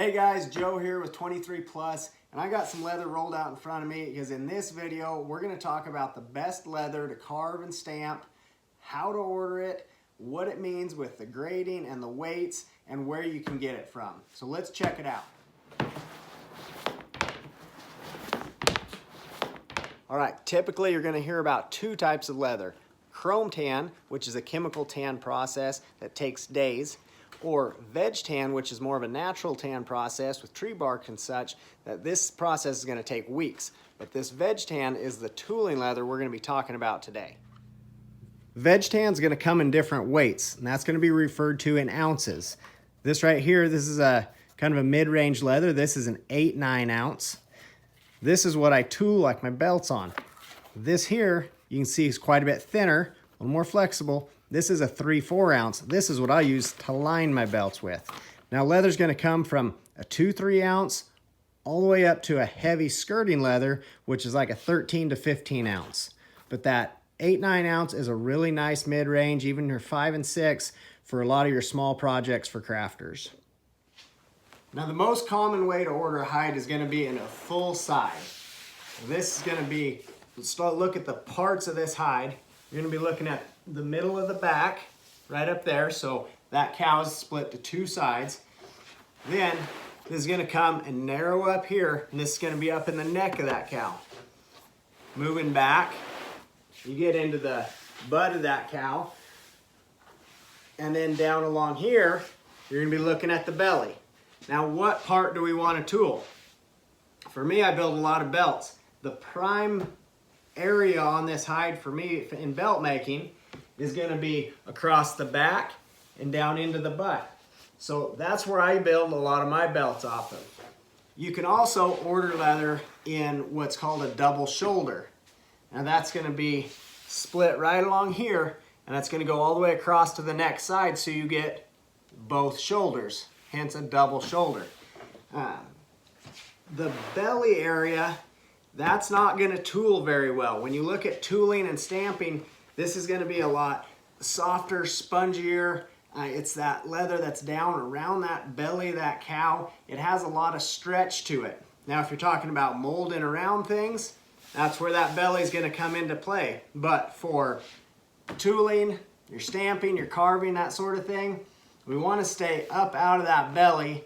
Hey guys, Joe here with 23 Plus, and I got some leather rolled out in front of me because in this video we're going to talk about the best leather to carve and stamp, how to order it, what it means with the grading and the weights, and where you can get it from. So let's check it out. Alright, typically you're going to hear about two types of leather. Chrome tan, which is a chemical tan process that takes days, or veg tan, which is more of a natural tan process with tree bark and such, that this process is going to take weeks. But this veg tan is the tooling leather we're going to be talking about today. Veg tan is going to come in different weights, and that's going to be referred to in ounces. This right here, this is a kind of a mid-range leather. This is an 8-9 ounce. This is what I tool like my belts on. This here, you can see is quite a bit thinner, a little more flexible. This is a 3-4 ounce. This is what I use to line my belts with. Now leather's going to come from a 2-3 ounce all the way up to a heavy skirting leather, which is like a 13 to 15 ounce. But that 8-9 ounce is a really nice mid-range, even your 5 and 6 for a lot of your small projects for crafters. Now the most common way to order a hide is going to be in a full side. This is going to be, let's look at the parts of this hide. You're going to be looking at the middle of the back, right up there. So that cow is split to two sides. Then this is going to come and narrow up here, and this is going to be up in the neck of that cow. Moving back, you get into the butt of that cow, and then down along here, you're going to be looking at the belly. Now, what part do we want to tool? For me, I build a lot of belts. The prime area on this hide for me in belt making is going to be across the back and down into the butt. So that's where I build a lot of my belts off of. You can also order leather in what's called a double shoulder. Now that's going to be split right along here, and that's going to go all the way across to the next side, so you get both shoulders, hence a double shoulder. The belly area, that's not going to tool very well. When you look at tooling and stamping, this is going to be a lot softer, spongier. It's that leather that's down around that belly of that cow. It has a lot of stretch to it. Now, if you're talking about molding around things, that's where that belly is going to come into play. But for tooling, your stamping, your carving, that sort of thing, we want to stay up out of that belly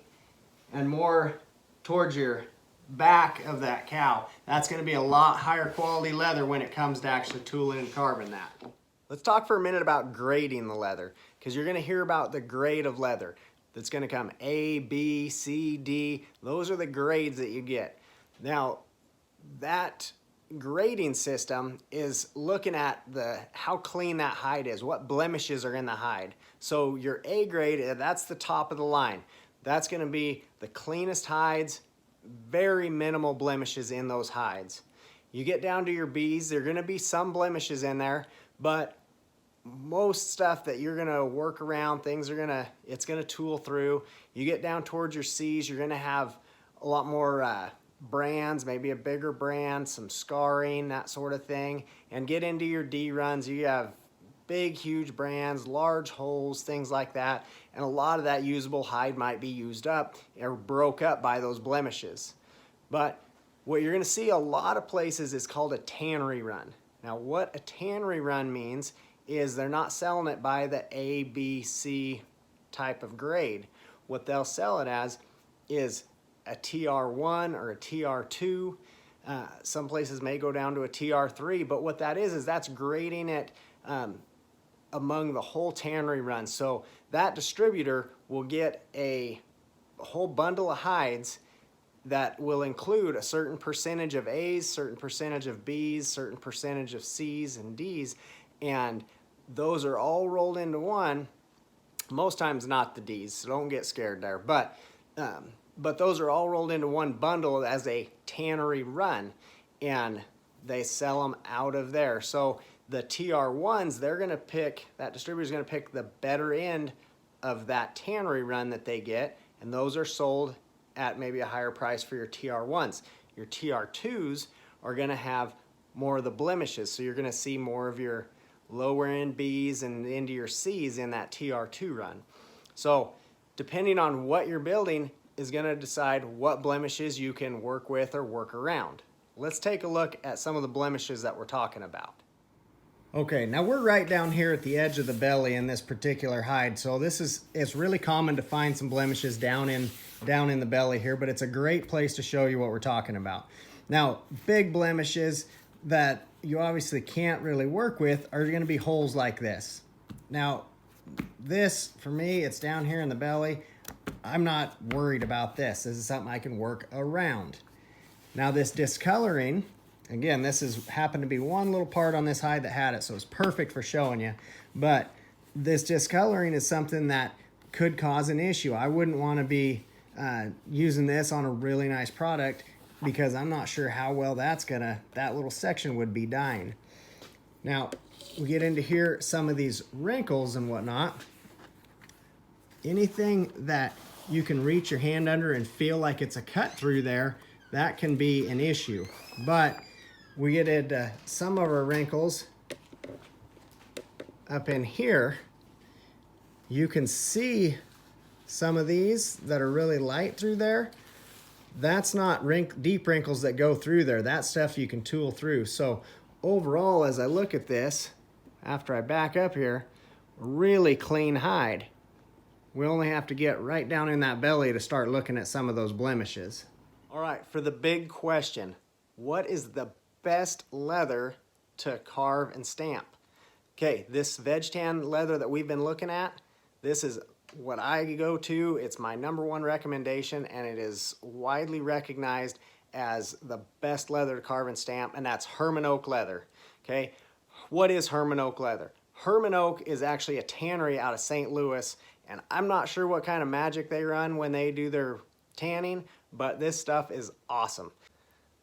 and more towards your back of that cow. That's going to be a lot higher quality leather when it comes to actually tooling and carving that. Let's talk for a minute about grading the leather, because you're going to hear about the grade of leather. That's going to come A, B, C, D. Those are the grades that you get. Now, that grading system is looking at how clean that hide is, what blemishes are in the hide. So your A grade, that's the top of the line. That's going to be the cleanest hides, very minimal blemishes in those hides. You get down to your B's, there are going to be some blemishes in there, but most stuff that you're going to work around, it's going to tool through. You get down towards your C's, you're going to have a lot more brands, maybe a bigger brand, some scarring, that sort of thing. And get into your D runs, you have big, huge brands, large holes, things like that. And a lot of that usable hide might be used up or broke up by those blemishes. But what you're going to see a lot of places is called a tannery run. Now, what a tannery run means is they're not selling it by the A, B, C type of grade. What they'll sell it as is a TR1 or a TR2. Some places may go down to a TR3, but what that is that's grading it among the whole tannery run. So that distributor will get a whole bundle of hides that will include a certain percentage of A's, certain percentage of B's, certain percentage of C's and D's, and those are all rolled into one. Most times not the D's, so don't get scared there. But those are all rolled into one bundle as a tannery run, and they sell them out of there. So the TR1s, that distributor's gonna pick the better end of that tannery run that they get, and those are sold at maybe a higher price for your TR1s. Your TR2s are gonna have more of the blemishes, so you're gonna see more of your lower end B's and into your C's in that TR2 run. So depending on what you're building, is going to decide what blemishes you can work with or work around. Let's take a look at some of the blemishes that we're talking about. Okay, now we're right down here at the edge of the belly in this particular hide. So it's really common to find some blemishes down in the belly here, but it's a great place to show you what we're talking about. Now, big blemishes that you obviously can't really work with are going to be holes like this. Now, this, for me, it's down here in the belly. I'm not worried about this. This is something I can work around. Now, this discoloring, again, this happened to be one little part on this hide that had it, so it's perfect for showing you. But this discoloring is something that could cause an issue. I wouldn't want to be using this on a really nice product because I'm not sure how well that little section would be dying. Now, we get into here, some of these wrinkles and whatnot. Anything that you can reach your hand under and feel like it's a cut through there, that can be an issue. But we get into some of our wrinkles up in here. You can see some of these that are really light through there. That's not deep wrinkles that go through there. That stuff you can tool through. So overall, as I look at this, after I back up here, really clean hide. We only have to get right down in that belly to start looking at some of those blemishes. All right, for the big question, what is the best leather to carve and stamp? Okay, this veg tan leather that we've been looking at, this is what I go to. It's my #1 recommendation, and it is widely recognized as the best leather to carve and stamp, and that's Herman Oak leather. Okay, what is Herman Oak leather? Herman Oak is actually a tannery out of St. Louis, and I'm not sure what kind of magic they run when they do their tanning, but this stuff is awesome.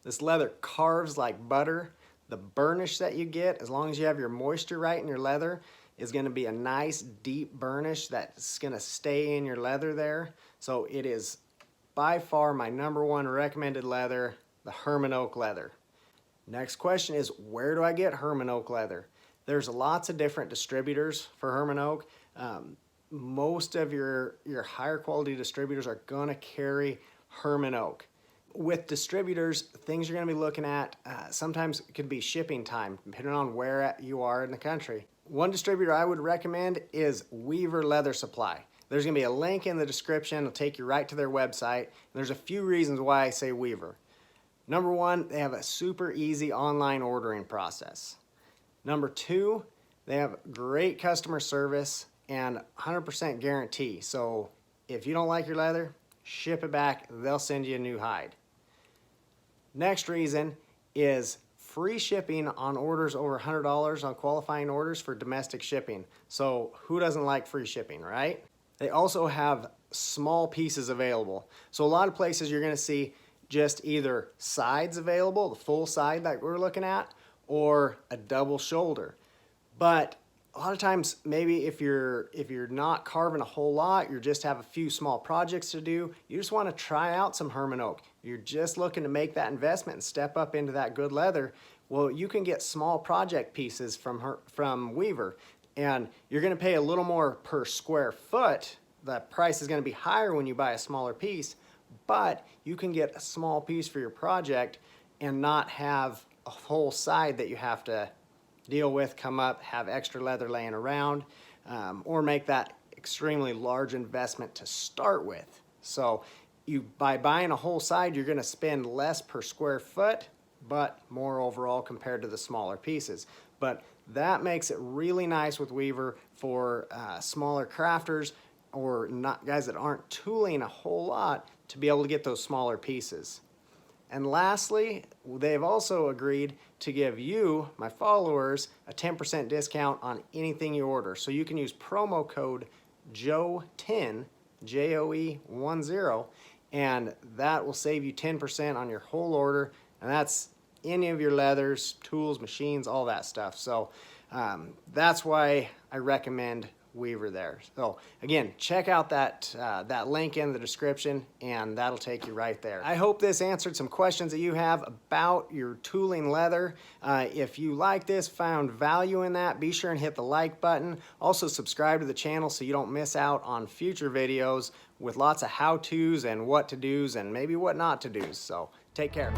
This leather carves like butter. The burnish that you get, as long as you have your moisture right in your leather, is going to be a nice deep burnish that's going to stay in your leather there. So it is by far my #1 recommended leather, the Herman Oak leather. Next question is, where do I get Herman Oak leather? There's lots of different distributors for Herman Oak. Most of your higher quality distributors are going to carry Herman Oak. With distributors, things you're going to be looking at sometimes it could be shipping time, depending on where you are in the country. One distributor I would recommend is Weaver Leather Supply. There's going to be a link in the description. It'll take you right to their website. And there's a few reasons why I say Weaver. #1, they have a super easy online ordering process. #2, they have great customer service and 100% guarantee. So if you don't like your leather, ship it back. They'll send you a new hide. Next reason is free shipping on orders over $100 on qualifying orders for domestic shipping. So who doesn't like free shipping, right? They also have small pieces available. So a lot of places you're going to see just either sides available, the full side that we're looking at, or a double shoulder. But a lot of times, maybe if you're not carving a whole lot, you just have a few small projects to do, you just want to try out some Herman Oak. You're just looking to make that investment and step up into that good leather. Well, you can get small project pieces from Weaver, and you're going to pay a little more per square foot. The price is going to be higher when you buy a smaller piece, but you can get a small piece for your project and not have a whole side that you have to deal with, come up, have extra leather laying around, or make that extremely large investment to start with. So by buying a whole side, you're going to spend less per square foot, but more overall compared to the smaller pieces. But that makes it really nice with Weaver for smaller crafters or not guys that aren't tooling a whole lot to be able to get those smaller pieces. And lastly, they've also agreed to give you, my followers, a 10% discount on anything you order. So you can use promo code JOE10, JOE10, and that will save you 10% on your whole order. And that's any of your leathers, tools, machines, all that stuff. So that's why I recommend weaver there. So again, check out that link in the description, and that'll take you right there. I hope this answered some questions that you have about your tooling leather. If you like this, found value in that, be sure and hit the like button. Also subscribe to the channel so you don't miss out on future videos with lots of how-tos and what to do's and maybe what not to do's. So take care.